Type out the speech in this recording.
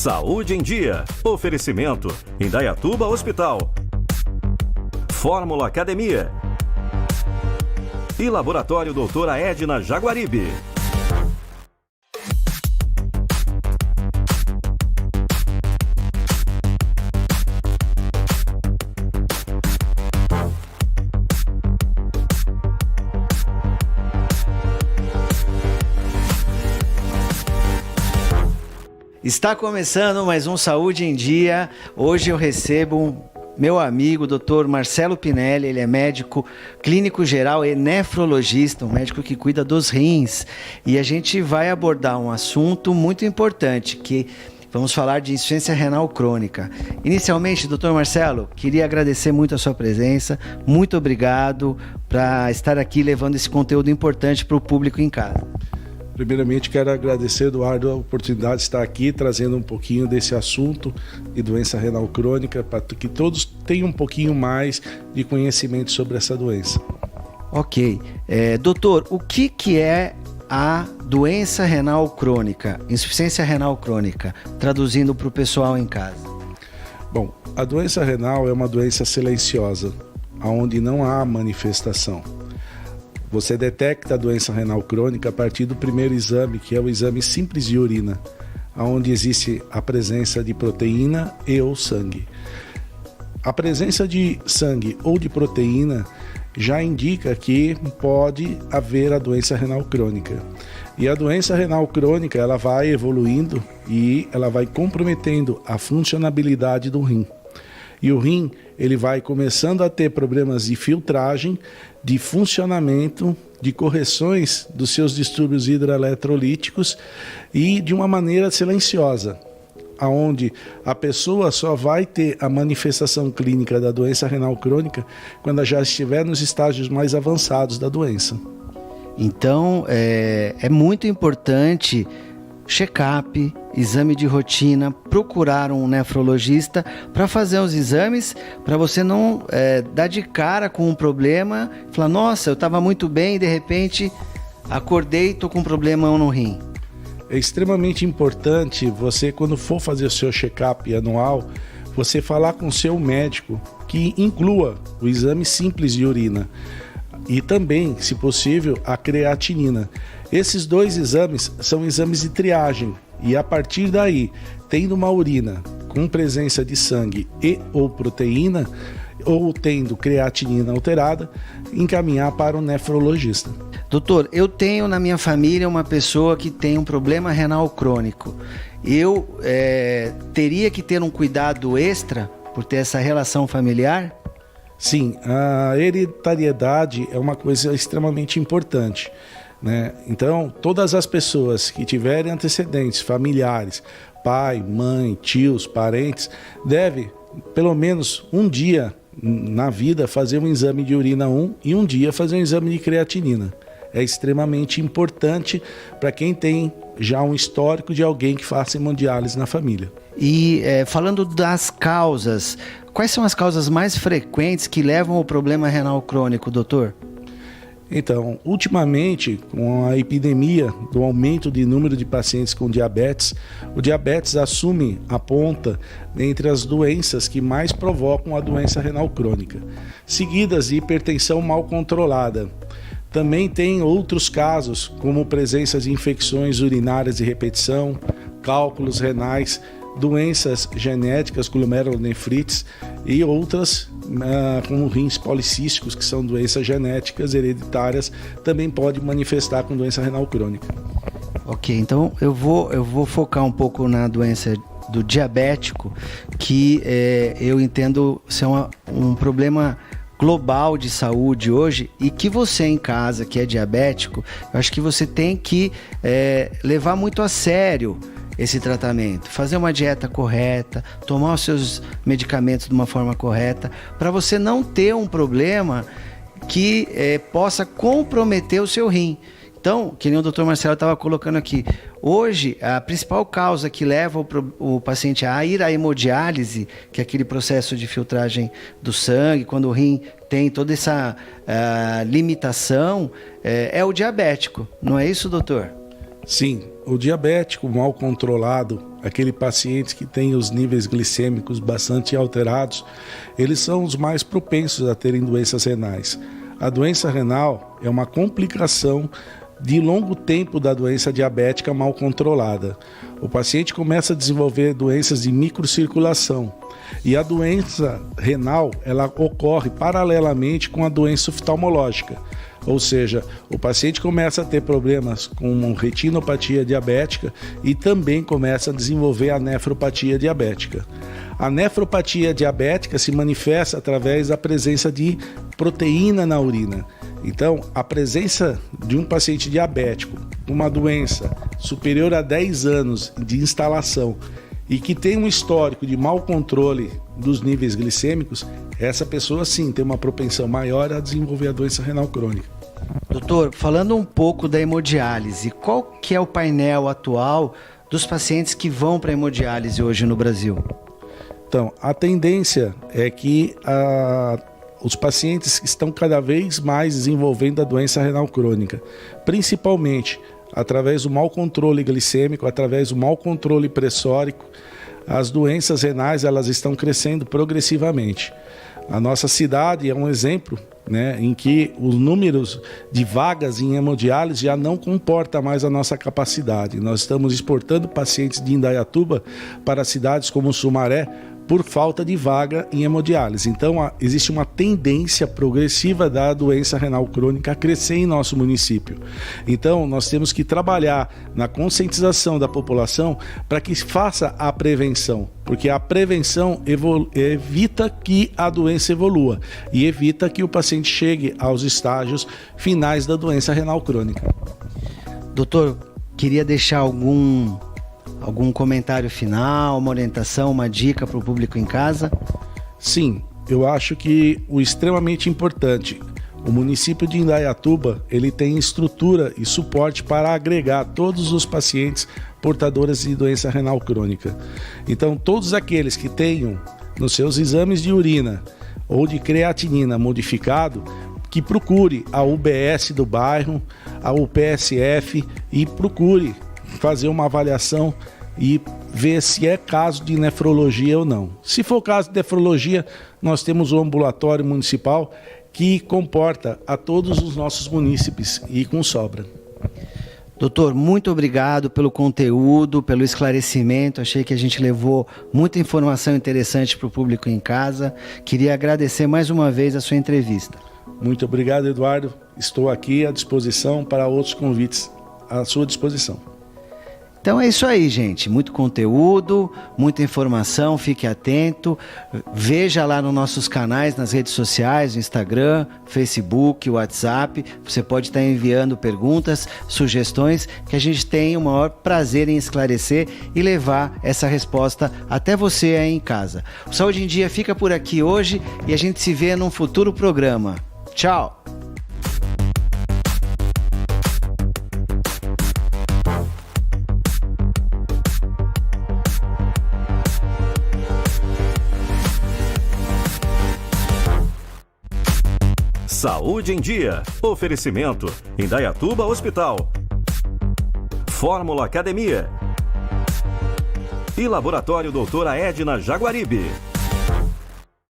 Saúde em Dia. Oferecimento: Indaiatuba Hospital, Fórmula Academia e Laboratório Doutora Edna Jaguaribe. Está começando mais um Saúde em Dia. Hoje eu recebo meu amigo, Dr. Marcelo Pinelli. Ele é médico clínico geral e nefrologista, um médico que cuida dos rins. E a gente vai abordar um assunto muito importante, que vamos falar de insuficiência renal crônica. Inicialmente, Dr. Marcelo, queria agradecer muito a sua presença. Muito obrigado por estar aqui levando esse conteúdo importante para o público em casa. Primeiramente, quero agradecer, Eduardo, a oportunidade de estar aqui trazendo um pouquinho desse assunto de doença renal crônica, para que todos tenham um pouquinho mais de conhecimento sobre essa doença. Ok. Doutor, o que é a doença renal crônica, insuficiência renal crônica, traduzindo para o pessoal em casa? Bom, a doença renal é uma doença silenciosa, onde não há manifestação. Você detecta a doença renal crônica a partir do primeiro exame, que é o exame simples de urina, onde existe a presença de proteína e ou sangue. A presença de sangue ou de proteína já indica que pode haver a doença renal crônica. E a doença renal crônica, ela vai evoluindo e ela vai comprometendo a funcionabilidade do rim. E o rim, ele vai começando a ter problemas de filtragem, de funcionamento, de correções dos seus distúrbios hidroeletrolíticos e de uma maneira silenciosa, aonde a pessoa só vai ter a manifestação clínica da doença renal crônica quando já estiver nos estágios mais avançados da doença. Então, é muito importante check-up, exame de rotina, procurar um nefrologista para fazer os exames, para você não dar de cara com um problema, falar, nossa, eu estava muito bem e de repente acordei e estou com um problema no rim. É extremamente importante você, quando for fazer o seu check-up anual, você falar com o seu médico que inclua o exame simples de urina e também, se possível, a creatinina. Esses dois exames são exames de triagem e a partir daí, tendo uma urina com presença de sangue e ou proteína ou tendo creatinina alterada, encaminhar para o nefrologista. Doutor, eu tenho na minha família uma pessoa que tem um problema renal crônico. Eu teria que ter um cuidado extra por ter essa relação familiar? Sim, a hereditariedade é uma coisa extremamente importante, né? Então, todas as pessoas que tiverem antecedentes familiares, pai, mãe, tios, parentes, devem, pelo menos um dia na vida, fazer um exame de urina 1 e um dia fazer um exame de creatinina. É extremamente importante para quem tem já um histórico de alguém que faça hemodiálise na família. E falando das causas, quais são as causas mais frequentes que levam ao problema renal crônico, doutor? Então, ultimamente, com a epidemia do aumento de número de pacientes com diabetes, o diabetes assume a ponta entre as doenças que mais provocam a doença renal crônica, seguidas de hipertensão mal controlada. Também tem outros casos, como presença de infecções urinárias de repetição, cálculos renais, doenças genéticas, glomerulonefrites e outras, como rins policísticos, que são doenças genéticas hereditárias, também pode manifestar com doença renal crônica. Ok, então eu vou focar um pouco na doença do diabético, que eu entendo ser um problema global de saúde hoje, e que você em casa, que é diabético, eu acho que você tem que levar muito a sério esse tratamento, fazer uma dieta correta, tomar os seus medicamentos de uma forma correta, para você não ter um problema que possa comprometer o seu rim. Então, que nem o Dr. Marcelo estava colocando aqui, hoje a principal causa que leva o paciente a ir à hemodiálise, que é aquele processo de filtragem do sangue, quando o rim tem toda essa limitação, é o diabético. Não é isso, doutor? Sim, o diabético mal controlado, aquele paciente que tem os níveis glicêmicos bastante alterados, eles são os mais propensos a terem doenças renais. A doença renal é uma complicação de longo tempo da doença diabética mal controlada. O paciente começa a desenvolver doenças de microcirculação e a doença renal ela ocorre paralelamente com a doença oftalmológica. Ou seja, o paciente começa a ter problemas com retinopatia diabética e também começa a desenvolver a nefropatia diabética. A nefropatia diabética se manifesta através da presença de proteína na urina. Então, a presença de um paciente diabético com uma doença superior a 10 anos de instalação e que tem um histórico de mau controle dos níveis glicêmicos, essa pessoa sim tem uma propensão maior a desenvolver a doença renal crônica. Doutor, falando um pouco da hemodiálise, qual que é o painel atual dos pacientes que vão para a hemodiálise hoje no Brasil? Então, a tendência é que os pacientes estão cada vez mais desenvolvendo a doença renal crônica, principalmente através do mau controle glicêmico, através do mau controle pressórico. As doenças renais elas estão crescendo progressivamente. A nossa cidade é um exemplo, né, em que os números de vagas em hemodiálise já não comporta mais a nossa capacidade. Nós estamos exportando pacientes de Indaiatuba para cidades como Sumaré por falta de vaga em hemodiálise. Então, existe uma tendência progressiva da doença renal crônica a crescer em nosso município. Então, nós temos que trabalhar na conscientização da população para que faça a prevenção, porque a prevenção evita que a doença evolua e evita que o paciente chegue aos estágios finais da doença renal crônica. Doutor, queria deixar algum comentário final, uma orientação, uma dica para o público em casa? Sim, eu acho que o extremamente importante, o município de Indaiatuba, ele tem estrutura e suporte para agregar todos os pacientes portadores de doença renal crônica. Então, todos aqueles que tenham nos seus exames de urina ou de creatinina modificado, que procure a UBS do bairro, a UPSF e procure fazer uma avaliação e ver se é caso de nefrologia ou não. Se for caso de nefrologia, nós temos o ambulatório municipal que comporta a todos os nossos munícipes e com sobra. Doutor, muito obrigado pelo conteúdo, pelo esclarecimento. Achei que a gente levou muita informação interessante para o público em casa. Queria agradecer mais uma vez a sua entrevista. Muito obrigado, Eduardo. Estou aqui à disposição para outros convites à sua disposição. Então é isso aí, gente. Muito conteúdo, muita informação, fique atento. Veja lá nos nossos canais, nas redes sociais, no Instagram, Facebook, WhatsApp. Você pode estar enviando perguntas, sugestões, que a gente tem o maior prazer em esclarecer e levar essa resposta até você aí em casa. O Saúde em Dia fica por aqui hoje e a gente se vê num futuro programa. Tchau! Saúde em Dia. Oferecimento: Indaiatuba Hospital, Fórmula Academia e Laboratório Doutora Edna Jaguaribe.